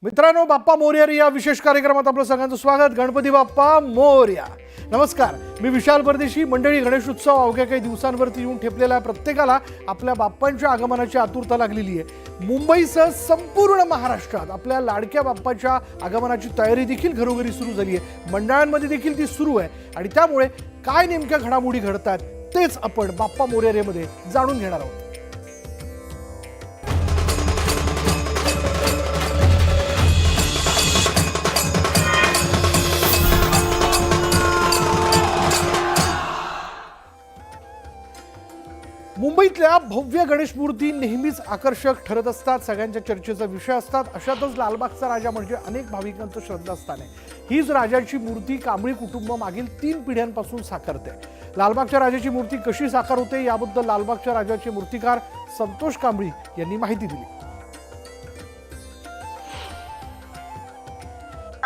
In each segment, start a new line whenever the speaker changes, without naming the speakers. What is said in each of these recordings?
मित्रांनो, बाप्पा मोरया या विशेष कार्यक्रमात आपलं सगळ्यांचं स्वागत. गणपती बाप्पा मोरया. नमस्कार, मी विशाल परदेशी. मंडळी, गणेश उत्सव अवघ्या काही दिवसांवरती येऊन ठेपलेला प्रत्येकाला आपल्या बाप्पांच्या आगमनाची आतुरता लागलेली आहे. मुंबईसह संपूर्ण महाराष्ट्रात आपल्या लाडक्या बाप्पाच्या आगमनाची तयारी देखील घरोघरी सुरू झाली आहे. मंडळांमध्ये देखील ती सुरू आहे आणि त्यामुळे काय नेमक्या घडामोडी घडतात तेच आपण बाप्पा मोरयामध्ये जाणून घेणार आहोत. मुंबईतल्या भव्य गणेश मूर्ती नेहमीच आकर्षक ठरत असतात, सगळ्यांच्या चर्चेचा विषय असतात. अशातच लालबागचा राजा म्हणजे अनेक भाविकांचं श्रद्धास्थान आहे. हीच राजाची मूर्ती कांबळी कुटुंब मागील 3 पिढ्यांपासून साकारते. लालबागच्या राजाची मूर्ती कशी साकार होते याबद्दल लालबागच्या राजाचे मूर्तिकार संतोष कांबळी यांनी माहिती दिली.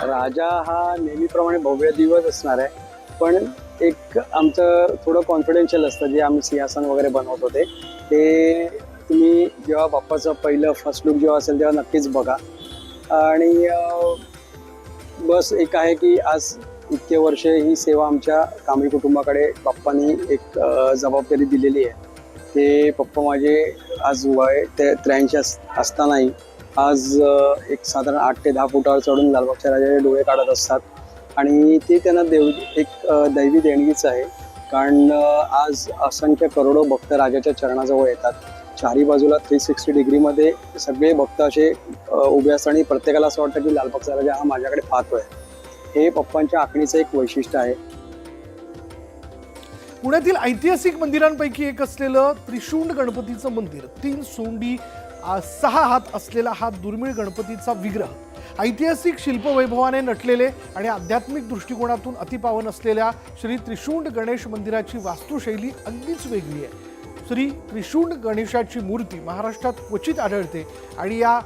राजा हा नेहमीप्रमाणे भव्य दिवस असणार आहे, पण एक आमचं थोडं कॉन्फिडेन्शियल असतं. जे आम्ही सिंहासन वगैरे बनवत होते ते तुम्ही जेव्हा बाप्पाचं पहिलं फर्स्ट लुक जेव्हा असेल तेव्हा नक्कीच बघा. आणि बस एक आहे की आज इतके वर्षे ही सेवा आमच्या कांबळी कुटुंबाकडे बाप्पांनी एक जबाबदारी दिलेली आहे. ते पप्पा माझे आज वय 83 असतानाही आज एक साधारण 8 ते 10 फुटावर चढून लालबागच्या राजाचे डोळे काढत असतात. आणि ते त्यांना एक दैवी देणगीच आहे, कारण आज असंख्य करोडो भक्त राजाच्या चरणाजवळ येतात. चारी बाजूला 360 डिग्रीमध्ये सगळे भक्त असे उभे असतात आणि प्रत्येकाला असं वाटतं की लालबागचा राजा हा माझ्याकडे पाहतोय. हे पप्पांच्या आखणीचं एक वैशिष्ट्य आहे.
पुण्यातील ऐतिहासिक मंदिरांपैकी एक असलेलं त्रिशूंड गणपतीचं मंदिर, 3 सोंडी 6 हात असलेला हा दुर्मिळ गणपतीचा विग्रह, ऐतिहासिक शिल्पवैभवाने नटलेले आणि आध्यात्मिक दृष्टिकोनातून अतिपावन असलेल्या श्री त्रिशूंड गणेश मंदिराची वास्तुशैली अगदीच वेगळी आहे. श्री त्रिशूंड गणेशाची मूर्ती महाराष्ट्रात क्वचित आढळते आणि या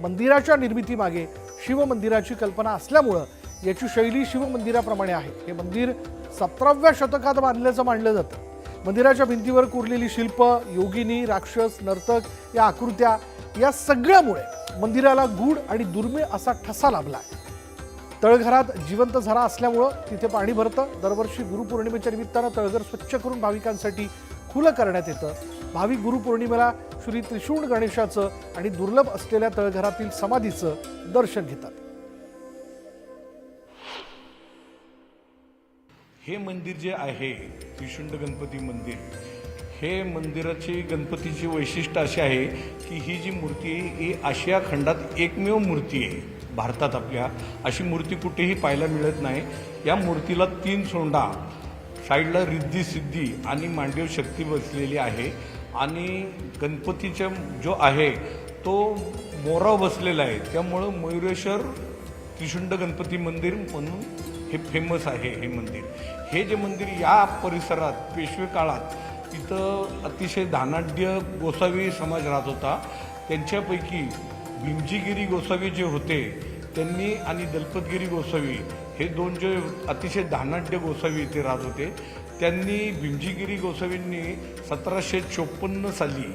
मंदिराच्या निर्मितीमागे शिवमंदिराची कल्पना असल्यामुळं याची शैली शिवमंदिराप्रमाणे आहे. हे मंदिर 17व्या शतकात बांधल्याचं मानलं जातं. मंदिराच्या भिंतीवर कोरलेली शिल्प, योगिनी, राक्षस, नर्तक या आकृत्या या सगळ्यामुळे मंदिराला गूढ आणि दुर्मिळ असा ठसा लाभला. तळघरात जिवंत झरा असल्यामुळं तिथे पाणी भरतं. दरवर्षी गुरुपौर्णिमेच्या निमित्तानं तळघर स्वच्छ करून भाविकांसाठी खुलं करण्यात येतं. भाविक गुरुपौर्णिमेला श्री त्रिशूंड गणेशाचं आणि दुर्लभ असलेल्या तळघरातील समाधीचं दर्शन घेतात.
हे मंदिर जे आहे त्रिशूंड गणपती मंदिर, हे मंदिराची गणपतीची वैशिष्ट्य असे आहे की ही जी मूर्ती आहे ही आशिया खंडात एकमेव मूर्ती आहे. भारतात आपल्या अशी मूर्ती कुठेही पाहायला मिळत नाही. या मूर्तीला 3 सोंडा, साईडला रिद्धी सिद्धी आणि मांडीव शक्ती बसलेली आहे. आणि गणपतीचा जो आहे तो मोरावर बसलेला आहे, त्यामुळं मयुरेश्वर त्रिशूंड गणपती मंदिर म्हणून हे फेमस आहे. हे मंदिर, हे जे मंदिर या परिसरात पेशवे काळात इथं अतिशय धनाढ्य गोसावी समाज राहत होता. त्यांच्यापैकी भीमजीगिरी गोसावी जे होते त्यांनी आणि दलपतगिरी गोसावी हे 2 जे अतिशय धनाढ्य गोसावी इथे राहत होते, त्यांनी भीमजीगिरी गोसावींनी 1754 साली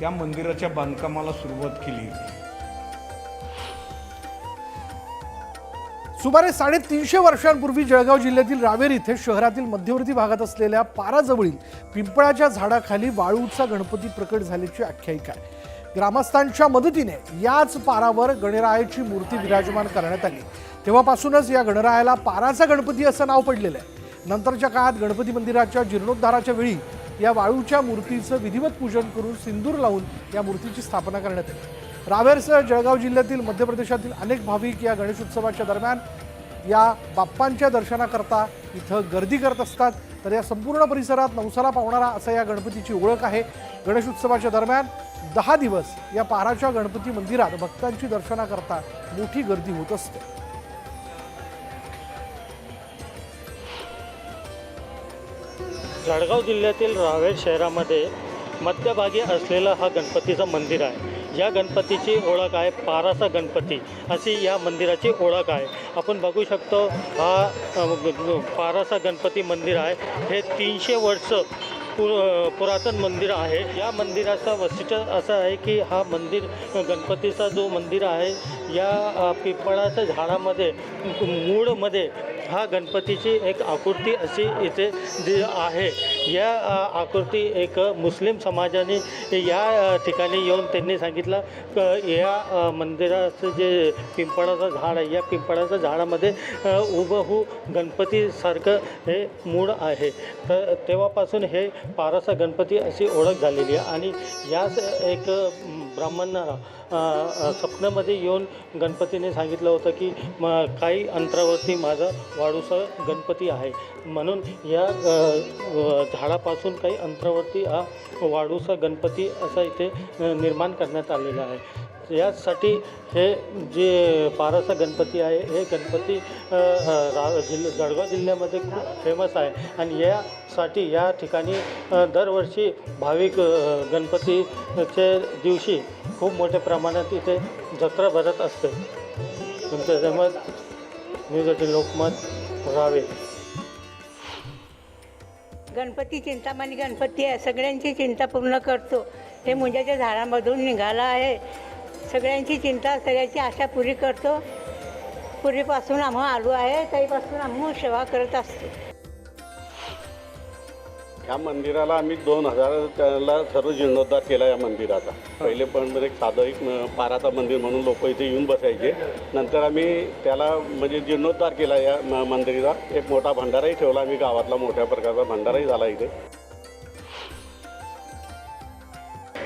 या मंदिराच्या बांधकामाला सुरुवात केली.
सुमारे 350 वर्षांपूर्वी जळगाव जिल्ह्यातील रावेर इथे शहरातील मध्यवर्ती भागात असलेल्या पाराजवळील पिंपळाच्या झाडाखाली वाळूचा गणपती प्रकट झाल्याची आख्यायिका आहे. ग्रामस्थांच्या मदतीने याच पारावर गणरायाची मूर्ती विराजमान करण्यात आली. तेव्हापासूनच या गणरायाला पाराचा गणपती असं नाव पडलेलं आहे. नंतरच्या काळात गणपती मंदिराच्या जीर्णोद्धाराच्या वेळी या वाळूच्या मूर्तीचं विधिवत पूजन करून सिंदूर लावून या मूर्तीची स्थापना करण्यात आली. रावेरसह जळगाव जिल्ह्यातील मध्य प्रदेशातील अनेक भाविक या गणेशोत्सवाच्या दरम्यान या बाप्पांच्या दर्शनाकरता इथं गर्दी करत असतात. तर या संपूर्ण परिसरात नवसाला पावणारा असं या गणपतीची ओळख आहे. गणेशोत्सवाच्या दरम्यान 10 दिवस या पाराच्या गणपती मंदिरात भक्तांची दर्शनाकरता मोठी गर्दी होत असते.
जळगाव जिल्ह्यातील रावेर शहरामध्ये मध्यभागी असलेलं हा गणपतीचं मंदिर आहे. या गणपतीची ओळख आहे पाराचा गणपती, अशी या मंदिराची ओळख आहे. आपण बघू शकतो हा पाराचा गणपती मंदिर आहे. हे 300 वर्ष पुरातन मंदिर आहे. या मंदिराचा वैशिष्ट्य असं आहे की हा मंदिर गणपतीचा जो मंदिर आहे या पिंपळाच्या झाडामध्ये मूळमध्ये हा गणपतीची एक आकृती अशी इथे जी आहे. या आकृती एक मुस्लिम समाजाने या ठिकाणी येऊन त्यांनी सांगितलं या मंदिराचं जे पिंपळाचं झाड आहे या पिंपळाच्या झाडामध्ये हुबहू गणपतीसारखं हे मूळ आहे. तर तेव्हापासून हे पारसा गणपती अशी ओळख झालेली आहे. आणि याच एक ब्राह्मणाला स्वप्नामध्ये येऊन गणपतीने सांगितलं होतं की काही अंतरावरती माझा वाढूसा गणपती आहे, म्हणून या झाडापासून काही अंतरावरती हा वाढूसा गणपती असा इथे निर्माण करण्यात आलेला आहे. यासाठी हे जे पारसा गणपती आहे हे गणपती जळगाव जिल्ह्यामध्ये खूप फेमस आहे. आणि यासाठी या ठिकाणी दरवर्षी भाविक गणपतीच्या दिवशी खूप मोठ्या प्रमाणात इथे जत्रा भरत असते. तुमचं मत न्यूज 18 लोकमत रावे.
गणपती चिंतामणी गणपती आहे, सगळ्यांची चिंता पूर्ण करतो. हे मुंजाच्या झाडामधून निघाला आहे. सगळ्यांची चिंता सगळ्यांची आशा पुरी करतो. पूर्वीपासून आम्ही आलो आहे, त्यापासून आम्ही सेवा करत असतो.
या मंदिराला आम्ही 2000ला सर्व जीर्णोद्धार केला या मंदिराचा. पहिले पण एक साधं एक पाराचा मंदिर म्हणून लोक इथे येऊन बसायचे. नंतर आम्ही त्याला म्हणजे जीर्णोद्धार केला या मंदिराचा. एक मोठा भंडाराही ठेवला आम्ही, गावातला मोठ्या प्रकारचा भंडाराही झाला इथे.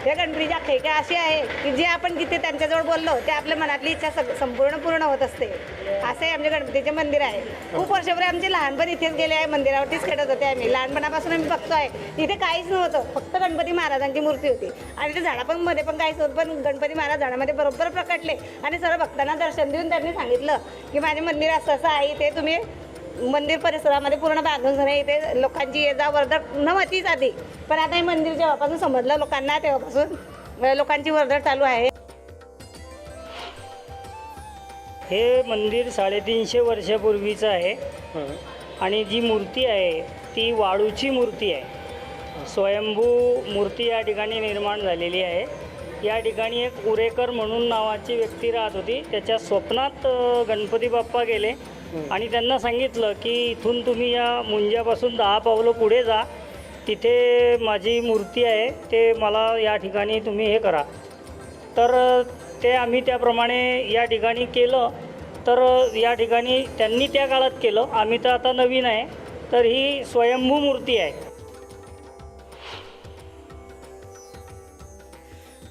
या गणपतीची आख्यायिका अशी आहे की जे आपण जिथे त्यांच्याजवळ बोललो ते आपल्या मनातली इच्छा संपूर्ण पूर्ण होत असते. असं आमचे गणपतीचे मंदिर आहे. खूप वर्षापूर्वी आमचे लहानपण इथेच गेले आहे, मंदिरावरतीच खेळत होते आम्ही. लहानपणापासून आम्ही बघतो आहे इथे काहीच नव्हतं, फक्त गणपती महाराजांची मूर्ती होती. आणि ते झाडामध्ये पण काहीच होतं, पण गणपती महाराज झाडामध्ये बरोबर प्रकटले आणि सर्व भक्तांना दर्शन देऊन त्यांनी सांगितलं की माझे मंदिर असं असं आहे, ते तुम्ही मंदिर परिसरामध्ये पूर्ण बांधून झाले. इथे लोकांची ये जा वर्दळ नव्हतीच आधी, पण आता हे मंदिर जेव्हापासून समजलं लोकांना तेव्हापासून लोकांची वर्दळ चालू आहे.
हे मंदिर 350 वर्षापूर्वीचं आहे. आणि जी मूर्ती आहे ती वाळूची मूर्ती आहे. स्वयंभू मूर्ती या ठिकाणी निर्माण झालेली आहे. या ठिकाणी एक उरेकर म्हणून नावाची व्यक्ती राहत होती. त्याच्या स्वप्नात गणपती बाप्पा गेले आणि त्यांना सांगितलं की इथून तुम्ही या मुंजापासून 10 पावलं पुढे जा, तिथे माझी मूर्ती आहे, ते मला या ठिकाणी तुम्ही हे करा. तर ते आम्ही त्याप्रमाणे या ठिकाणी केलं. तर या ठिकाणी त्यांनी त्या काळात केलं, आम्ही तर आता नवीन आहे. तर ही स्वयंभू मूर्ती आहे.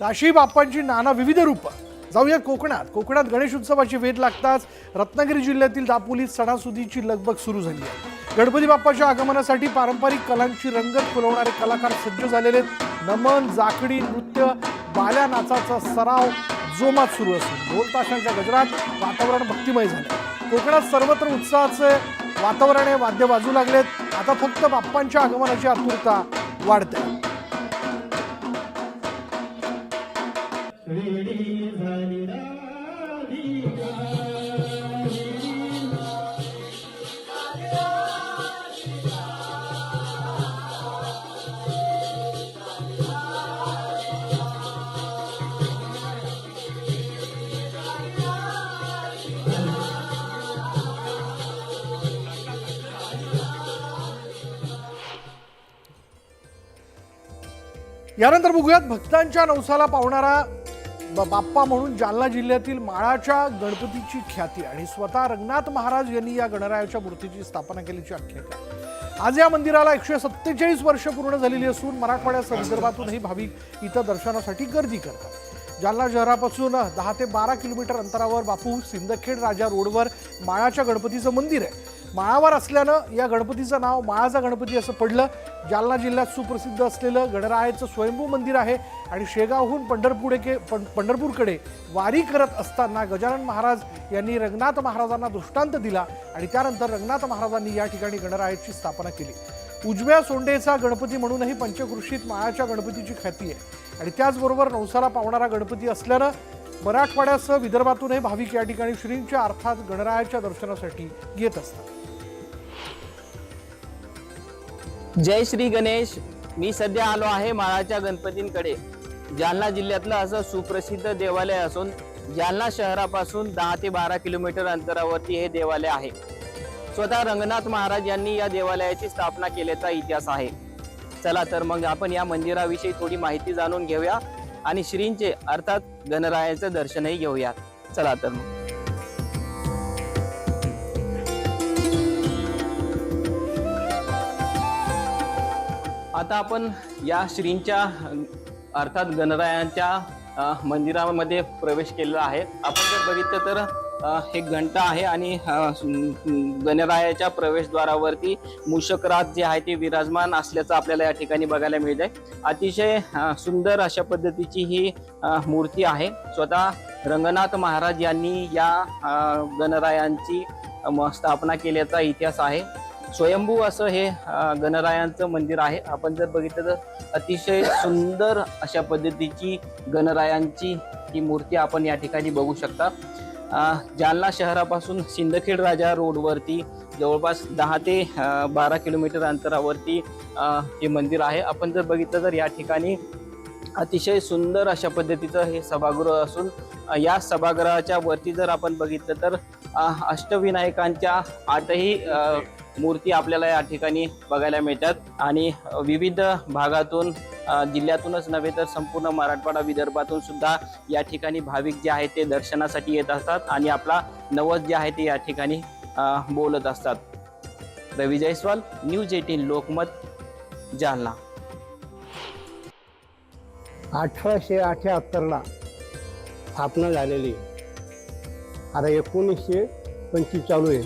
राशी बाप्पांची नाना विविध रूपं. जाऊया कोकणात गणेश उत्सवाची वेध लागताच रत्नागिरी जिल्ह्यातील दापोलीत सणासुदीची लगबग सुरू झाली आहे. गणपती बाप्पाच्या आगमनासाठी पारंपरिक कलांची रंगत फुलवणारे कलाकार सज्ज झालेले आहेत. नमन, जाकडी, नृत्य, बाल्या नाचाचा सराव जोमात सुरू असून ढोल ताशांच्या गजरात वातावरण भक्तिमय झाले. कोकणात सर्वत्र उत्साहाचे वातावरण आहे, वाद्य वाजू लागलेत. आता फक्त बाप्पांच्या आगमनाची आतुरता वाढते. यानंतर बघूयात भक्तांच्या नवसाला पावणारा बाप्पा म्हणून जालना जिल्ह्यातील माळाच्या गणपतीची ख्याती आणि स्वतः रंगनाथ महाराज यांनी या गणरायाच्या मूर्तीची स्थापना केल्याची आख्यायिका. आज या मंदिराला 147 वर्ष पूर्ण झालेली असून मराठवाड्यासह विदर्भातूनही भाविक इथं दर्शनासाठी गर्दी करतात. जालना शहरापासून 10 ते 12 किलोमीटर अंतरावर बापू सिंदखेड राजा रोडवर माळाच्या गणपतीचं मंदिर आहे. माळावर असल्यानं या गणपतीचं नाव माळाचा गणपती असं पडलं. जालना जिल्ह्यात सुप्रसिद्ध असलेलं गणरायाचं स्वयंभू मंदिर आहे आणि शेगावहून पंढरपूरकडे वारी करत असताना गजानन महाराज यांनी रंगनाथ महाराजांना दृष्टांत दिला आणि त्यानंतर रंगनाथ महाराजांनी या ठिकाणी गणरायाची स्थापना केली. उजव्या सोंडेचा गणपती म्हणूनही पंचक्रोशीत माळाच्या गणपतीची ख्याती आहे आणि त्याचबरोबर नवसाला पावणारा गणपती असल्यानं मराठवाड्यासह विदर्भातूनही भाविक या ठिकाणी श्रींच्या अर्थात गणरायाच्या दर्शनासाठी येत असतात.
जय श्री गणेश. मी सध्या आलो आहे माळाच्या गणपतींकडे. जालना जिल्ह्यातलं असं सुप्रसिद्ध देवालय असून जालना शहरापासून 10 ते 12 किलोमीटर अंतरावरती हे देवालय आहे. स्वतः रंगनाथ महाराज यांनी या देवालयाची स्थापना केल्याचा इतिहास आहे. चला तर मग आपण या मंदिराविषयी थोडी माहिती जाणून घेऊया आणि श्रींचे अर्थात गणरायाचं दर्शनही घेऊया. चला तर मग. आता आपण या श्रींच्या अर्थात गणरायांच्या मंदिरामध्ये प्रवेश केलेला आहे. आपण जर बघितलं तर एक घंटा आहे आणि गणरायाच्या प्रवेशद्वारावरती मूषकराज जे आहे ते विराजमान असल्याचं आपल्याला या ठिकाणी बघायला मिळतंय. अतिशय सुंदर अशा पद्धतीची ही मूर्ती आहे. स्वतः रंगनाथ महाराज यांनी या गणरायांची स्थापना केल्याचा इतिहास आहे. स्वयंभू असं हे गणरायांचं मंदिर आहे. आपण जर बघितलं तर अतिशय सुंदर अशा पद्धतीची गणरायांची ही मूर्ती आपण या ठिकाणी बघू शकता. जालना शहरापासून सिंदखेड राजा रोडवरती जवळपास 10 ते 12 किलोमीटर अंतरावरती हे मंदिर आहे. आपण जर बघितलं तर या ठिकाणी अतिशय सुंदर अशा पद्धतीचं हे सभागृह असून या सभागृहाच्या वरती जर आपण बघितलं तर अष्टविनायकांच्या 8ही मूर्ती आपल्याला या ठिकाणी बघायला मिळतात आणि विविध भागातून जिल्ह्यातूनच नव्हे तर संपूर्ण मराठवाडा विदर्भातून सुद्धा या ठिकाणी भाविक जे आहेत ते दर्शनासाठी येत असतात आणि आपला नवस जे आहे ते या ठिकाणी बोलत असतात. रवी जयस्वाल, न्यूज 18 लोकमत, जालना.
1878ला स्थापना झालेली. आता 1925 चालू आहे.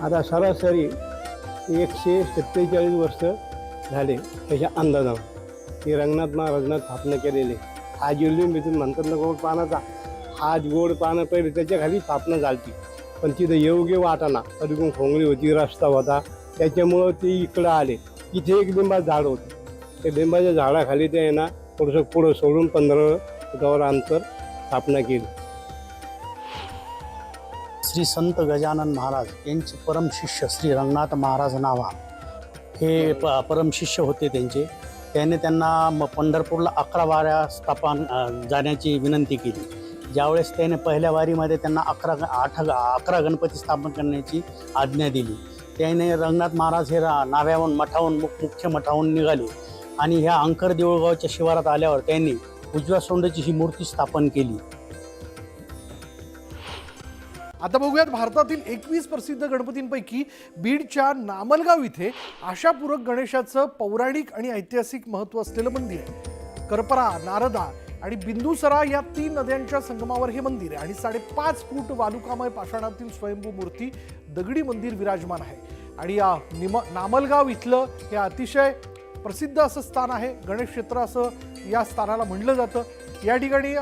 आता सरासरी 147 वर्ष झाले त्याच्या अंदाजानं हे रंगनाथ महाराजांना स्थापना केलेली. हा जिल्ह्यातून म्हणतात ना गोड पानाचा, हा गोड पानं पहिले त्याच्या खाली स्थापना झाली. पण तिथं योग्य वाटाणा कधी खोंगली होती, रस्ता होता, त्याच्यामुळं ते इकडं आले. इथे एक लिंबाचं झाड होतं. त्या लिंबाच्या झाडाखाली ते आहे ना थोडंसं पुढं सोडून 15 फुटावर अंतर स्थापना केली.
श्री संत गजानन महाराज यांचे परमशिष्य श्री रंगनाथ महाराज नावा हे परमशिष्य होते त्यांचे. त्याने त्यांना पंढरपूरला 11 वाऱ्या जाण्याची विनंती केली. ज्यावेळेस त्याने पहिल्या वारीमध्ये त्यांना 11 गणपती स्थापन करण्याची आज्ञा दिली. त्याने रंगनाथ महाराज हे नाव्याहून मठाहून मुख्य मठाहून निघाले आणि ह्या अंकर देऊळगावच्या शिवारात आल्यावर त्यांनी उजव्या सोंडेची ही मूर्ती स्थापन केली.
आता बघूयात भारतातील 21 प्रसिद्ध गणपतींपैकी बीडच्या नामलगाव इथे आशापूरक गणेशाचं पौराणिक आणि ऐतिहासिक महत्त्व असलेलं मंदिर आहे. करपरा, नारदा आणि बिंदुसरा या 3 नद्यांच्या संगमावर हे मंदिर आहे आणि 5.5 फूट वालुकामय पाषाणातील स्वयंभू मूर्ती दगडी मंदिर विराजमान आहे. आणि या नामलगाव इथलं हे अतिशय प्रसिद्ध असं स्थान आहे. गणेश क्षेत्र असं या स्थानाला म्हणलं जातं. या ठिकाणी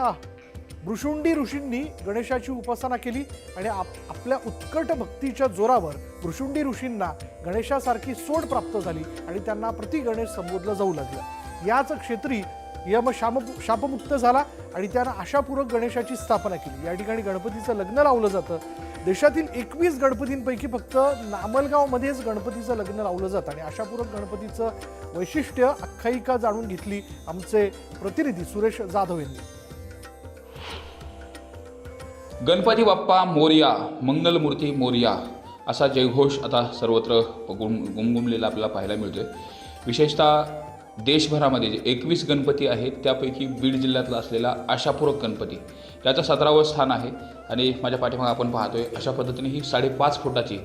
भृशुंडी ऋषींनी गणेशाची उपासना केली आणि आपल्या उत्कट भक्तीच्या जोरावर भृशुंडी ऋषींना गणेशासारखी सोड प्राप्त झाली आणि त्यांना प्रति गणेश संबोधलं जाऊ लागलं. याच क्षेत्री यम शापमुक्त झाला आणि त्यानं आशापूरक गणेशाची स्थापना केली. या ठिकाणी गणपतीचं लग्न लावलं जातं. देशातील 21 गणपतींपैकी फक्त नामलगावमध्येच गणपतीचं लग्न लावलं जातं आणि आशापूरक गणपतीचं वैशिष्ट्य आख्यायिका जाणून घेतली आमचे प्रतिनिधी सुरेश जाधव यांनी.
गणपती बाप्पा मोरया, मंगलमूर्ती मोरया असा जयघोष आता सर्वत्र गुमगुमलेला आपल्याला पाहायला मिळतोय. विशेषतः देशभरामध्ये जे 21 गणपती आहेत त्यापैकी बीड जिल्ह्यातला असलेला आशापूरक गणपती याचं 17वं स्थान आहे. आणि माझ्या पाठीमागे आपण पाहतोय अशा पद्धतीने ही 5.5 फुटाची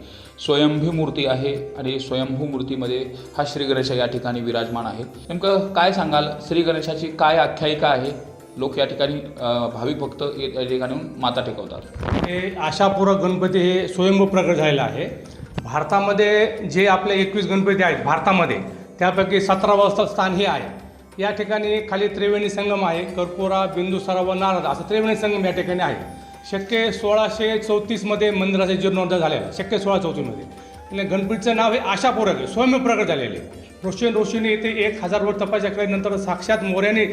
स्वयंभू मूर्ती आहे आणि स्वयंभू मूर्तीमध्ये हा श्री गणेश या ठिकाणी विराजमान आहे. नेमकं काय सांगाल, श्री गणेशाची काय आख्यायिका आहे? लोक या ठिकाणी भाविक भक्त या ठिकाणी माता टेकवतात.
हे आशापूरक गणपती हे स्वयंभू प्रकट झालेला आहे. भारतामध्ये जे आपले 21 गणपती आहेत भारतामध्ये त्यापैकी 17वं स्थान हे आहे. या ठिकाणी खाली त्रिवेणी संगम आहे. कर्पूरा, बिंदुसरा व नारद असं त्रिवेणी संगम या ठिकाणी आहे. शक्य 1634मध्ये मंदिराचा जीर्णोद्धार झालेला आहे. शक्य 1634मध्ये. आणि गणपतीचं नाव हे आशापूरक आहे, स्वयंभू प्रकट झालेले. ऋषींनी येथे 1000 वर्ष तपस्या केल्यानंतर साक्षात मोर्याने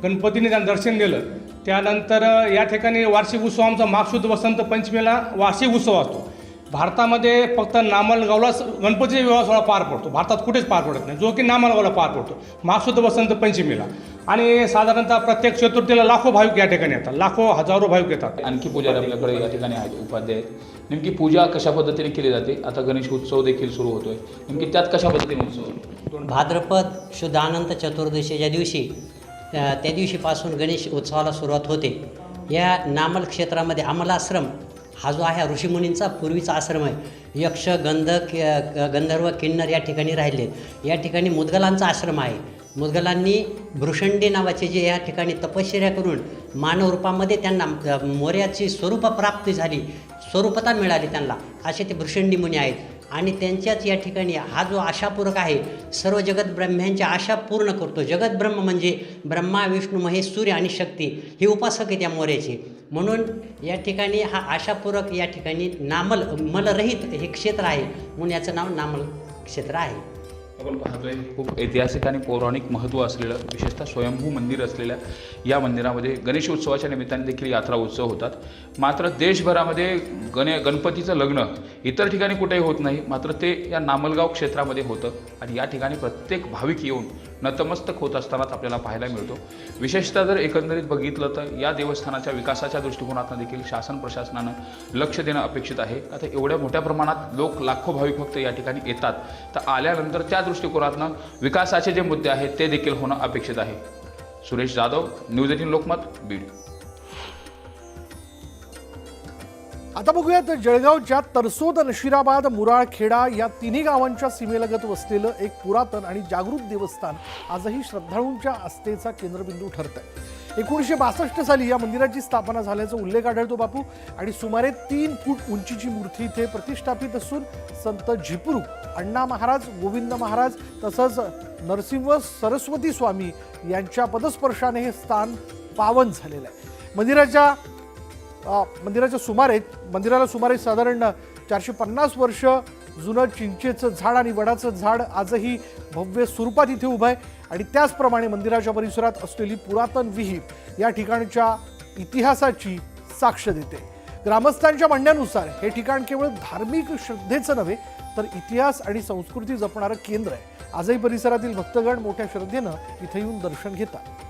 गणपतीने त्यांना दर्शन दिलं. त्यानंतर या ठिकाणी वार्षिक उत्सव आमचा माघ शुद्ध वसंत पंचमीला वार्षिक उत्सव असतो. भारतामध्ये फक्त नामलगावलाच गणपतीचा विवाह सोहळा पार पडतो, भारतात कुठेच पार पडत नाही, जो की नामलगावला पार पडतो महासुद्ध वसंत पंचमीला. आणि साधारणतः प्रत्येक चतुर्थीला लाखो भाविक या ठिकाणी येतात, लाखो हजारो भाविक येतात.
आणखी पुजारी आपल्याकडे या ठिकाणी आहेत, उपाध्याय आहेत. नेमकी पूजा कशा पद्धतीने केली जाते? आता गणेश उत्सव देखील सुरू होतोय, नेमकी त्यात कशा पद्धतीने उत्सव?
भाद्रपद शुद्ध अनंत चतुर्दशीच्या दिवशी त्या दिवशीपासून गणेश उत्सवाला सुरुवात होते. या नामल क्षेत्रामध्ये अमलाश्रम हा जो आहे ऋषीमुनींचा पूर्वीचा आश्रम आहे. यक्ष गंधर्व किन्नर या ठिकाणी राहिले. या ठिकाणी मुदगलांचा आश्रम आहे. मुदगलांनी भृषंडी नावाचे जे या ठिकाणी तपश्चर्या करून मानव रूपामध्ये त्यांना मोर्याची स्वरूप प्राप्ती झाली, स्वरूपता मिळाली त्यांना, असे ते भृषंडी मुनी आहेत. आणि त्यांच्याच या ठिकाणी हा जो आशापूरक आहे, सर्व जगत ब्रह्म्यांच्या आशा पूर्ण करतो. जगत ब्रह्म म्हणजे ब्रह्मा विष्णू महेश सूर्य आणि शक्ती हे उपासक आहेत या मोर्याचे. म्हणून या ठिकाणी हा आशापूरक या ठिकाणी नामल मलरहित हे क्षेत्र आहे, म्हणून याचं नाव नामल क्षेत्र आहे.
आपण पाहतोय खूप ऐतिहासिक आणि पौराणिक महत्त्व असलेलं, विशेषतः स्वयंभू मंदिर असलेल्या या मंदिरामध्ये गणेश उत्सवाच्या निमित्ताने देखील यात्रा उत्सव होतात. मात्र देशभरामध्ये गणपतीचं लग्न इतर ठिकाणी कुठेही होत नाही, मात्र ते या नामलगाव क्षेत्रामध्ये होतं. आणि या ठिकाणी प्रत्येक भाविक येऊन नतमस्तक होत असतानाच आपल्याला पाहायला मिळतो. विशेषतः जर एकंदरीत बघितलं तर या देवस्थानाच्या विकासाच्या दृष्टिकोनातून देखील शासन प्रशासनानं लक्ष देणं अपेक्षित आहे. आता एवढ्या मोठ्या प्रमाणात लाखो भाविक भक्त या ठिकाणी येतात, तर आल्यानंतर त्या दृष्टिकोनातून विकासाचे जे मुद्दे आहेत ते देखील होणं अपेक्षित आहे. सुरेश जाधव, न्यूज 18 लोकमत, बीड.
आता बघूयात जळगावच्या तरसोद, नशिराबाद, मुराळखेडा या तिन्ही गावांच्या सीमेलगत वसलेलं एक पुरातन आणि जागृत देवस्थान आजही श्रद्धाळूंच्या आस्थेचा केंद्रबिंदू ठरत आहे. 1962 साली या मंदिराची स्थापना झाल्याचा उल्लेख आढळतो बापू. आणि सुमारे 3 फूट उंचीची मूर्ती इथे प्रतिष्ठापित असून संत झिपरू, अण्णा महाराज, गोविंद महाराज तसंच नरसिंह सरस्वती स्वामी यांच्या पदस्पर्शाने हे स्थान पावन झालेलं आहे. मंदिराला सुमारे साधारण 450 वर्ष जुनं चिंचेचं झाड आणि वडाचं झाड आजही भव्य स्वरूपात इथे उभं आहे. आणि त्याचप्रमाणे मंदिराच्या परिसरात असलेली पुरातन विहीर या ठिकाणच्या इतिहासाची साक्ष देते. ग्रामस्थांच्या म्हणण्यानुसार हे ठिकाण केवळ धार्मिक श्रद्धेचं नव्हे तर इतिहास आणि संस्कृती जपणारं केंद्र आहे. आजही परिसरातील भक्तगण मोठ्या श्रद्धेनं इथे येऊन दर्शन घेतात.